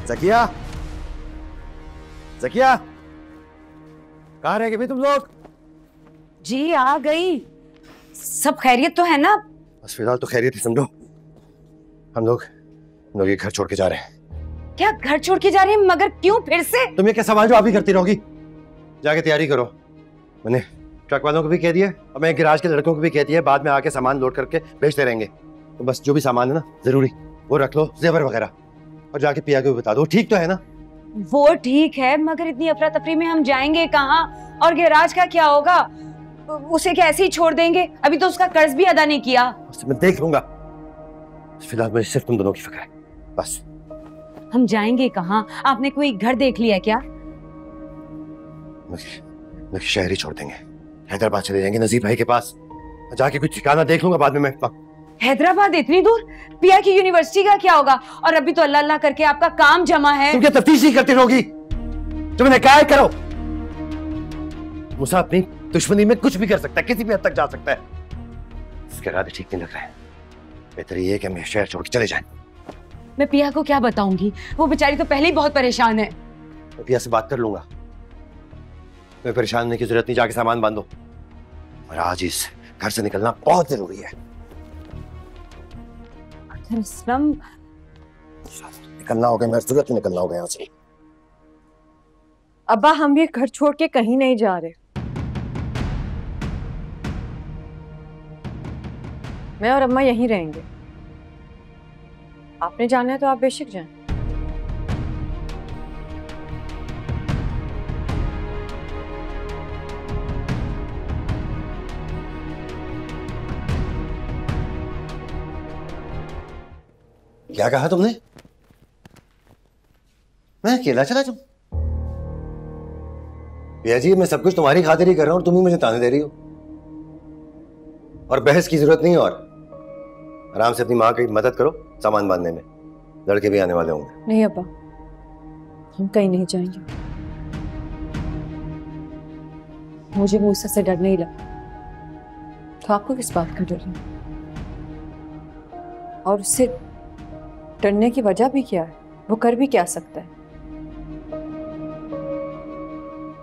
ज़किया, ज़किया, कहाँ रह गए तुम लोग? जी आ गई। सब खैरियत तो है ना? बस फिलहाल तो खैरियत ही समझो। हम लोग ये घर छोड़ के जा रहे हैं। क्या घर छोड़ के जा रही है? मगर क्यों फिर से? तुम ये क्या सवाल जो आप ही करती रहोगी? जाके तैयारी करो। मैंने ट्रक वालों को भी कह दिया और मैं गिराज के लड़कों को भी कह दिया, बाद में आके सामान लोड करके भेजते रहेंगे। तो बस जो भी सामान है ना जरूरी वो रख लो, जेवर वगैरह, और जाके पिया को भी बता दो। ठीक तो है ना? वो ठीक है, मगर इतनी अफरा तफरी में हम जाएंगे कहाँ? और गिराज का क्या होगा? उसे क्या ऐसे ही छोड़ देंगे? अभी तो उसका कर्ज भी अदा नहीं किया। मैं देख लूंगा। फिलहाल मुझे सिर्फ तुम दोनों की फिक्र है बस। हम जाएंगे कहाँ? आपने कोई घर देख लिया क्या? शहर ही छोड़ देंगे, हैदराबाद चले जाएंगे नजीर भाई के पास, जाके कुछ ठिकाना देख लूंगा बाद में मैं। हैदराबाद इतनी दूर? पिया की यूनिवर्सिटी का क्या होगा? और अभी तो अल्लाह अल्लाह करके आपका काम जमा है। तुम क्या तफ्तीश ही करती रहोगी? जो मैंने कहा है करो। मूसा अपनी दुश्मनी में कुछ भी कर सकता है, किसी भी हद तक जा सकता है। इसके इरादे ठीक नहीं लग रहे हैं। बेहतर ये है कि हम शहर छोड़ के चले जाएं। मैं पिया को क्या बताऊंगी? वो बेचारी तो पहले ही बहुत परेशान है। मैं पिया से बात कर लूंगा। मैं परेशान होने की जरूरत नहीं, जाके सामान बांधो। और आज इस घर से निकलना बहुत जरूरी है। निकलना होगा, मैं जरूरत निकलना होगा यहाँ से। अब्बा हम ये घर छोड़ के कहीं नहीं जा रहे। मैं और अम्मा यहीं रहेंगे। आपने जाना है तो आप बेशक जाएं। क्या कहा तुमने? मैं अकेला चला जाऊं? भैया जी मैं सब कुछ तुम्हारी खातिर ही कर रहा हूं और तुम ही मुझे ताने दे रही हो। और बहस की जरूरत नहीं है। और आराम से अपनी माँ की मदद करो सामान बांधने में, लड़के भी आने वाले होंगे। नहीं अब्बा, हम कहीं नहीं जाएंगे। मुझे मूसा से डर नहीं लगा, तो आपको किस बात का डर है? और उससे डरने की वजह भी क्या है? वो कर भी क्या सकता है?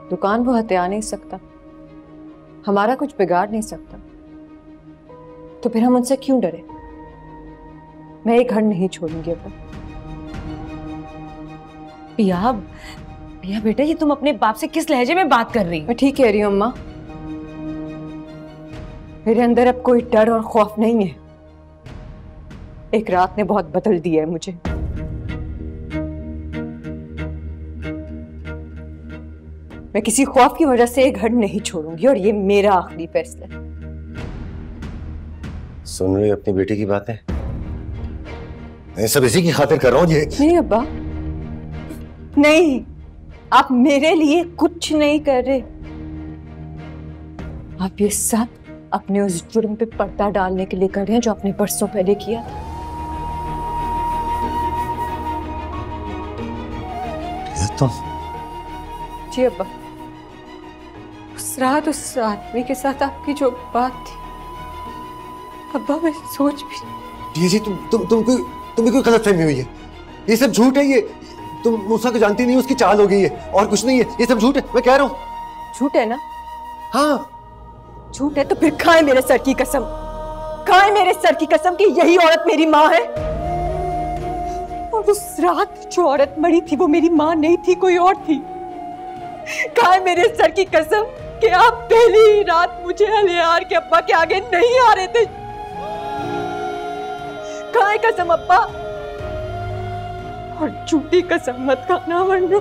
दुकान वो हत्या नहीं सकता, हमारा कुछ बिगाड़ नहीं सकता, तो फिर हम उनसे क्यों डरे? मैं ये घर नहीं छोड़ूंगी अब। पिया, पिया बेटा, ये तुम अपने बाप से किस लहजे में बात कर रही हो? मैं ठीक कह रही हूँ अम्मा। मेरे अंदर अब कोई डर और खौफ नहीं है। एक रात ने बहुत बदल दिया है मुझे। मैं किसी खौफ की वजह से ये घर नहीं छोड़ूंगी और ये मेरा आखिरी फैसला है। सुन रही हो अपनी बेटी की बातें? मैं सब इसी की खातिर कर रहा हूँ। ये नहीं अब्बा, नहीं, आप मेरे लिए कुछ नहीं कर रहे। आप ये सब अपने उस जुर्म पे पर्दा डालने के लिए कर रहे हैं जो आपने बरसों पहले किया था। तुम? जी अब्बा, उस रात उस आदमी के साथ आपकी जो बात थी, अब्बा मैं सोच भी। जी तुम्हें कोई गलतफहमी हुई है। ये सब झूठ है। ये तुम मूसा को जानती नहीं, उसकी चाल हो गई है और कुछ नहीं है। ये सब झूठ है, मैं कह रहा हूँ। झूठ है ना? हाँ झूठ है तो फिर खाए मेरे सर की कसम, खाए मेरे सर की कसम कि यही औरत मेरी माँ है। और उस रात जो औरत मरी थी वो मेरी माँ नहीं थी, कोई और थी। खाए मेरे सर की कसम कि आप पहली ही रात मुझे अलियार के अब्बा के आगे नहीं आ रहे थे। खाए कसम अब्बा, और झूठी कसम मत खाना वरना।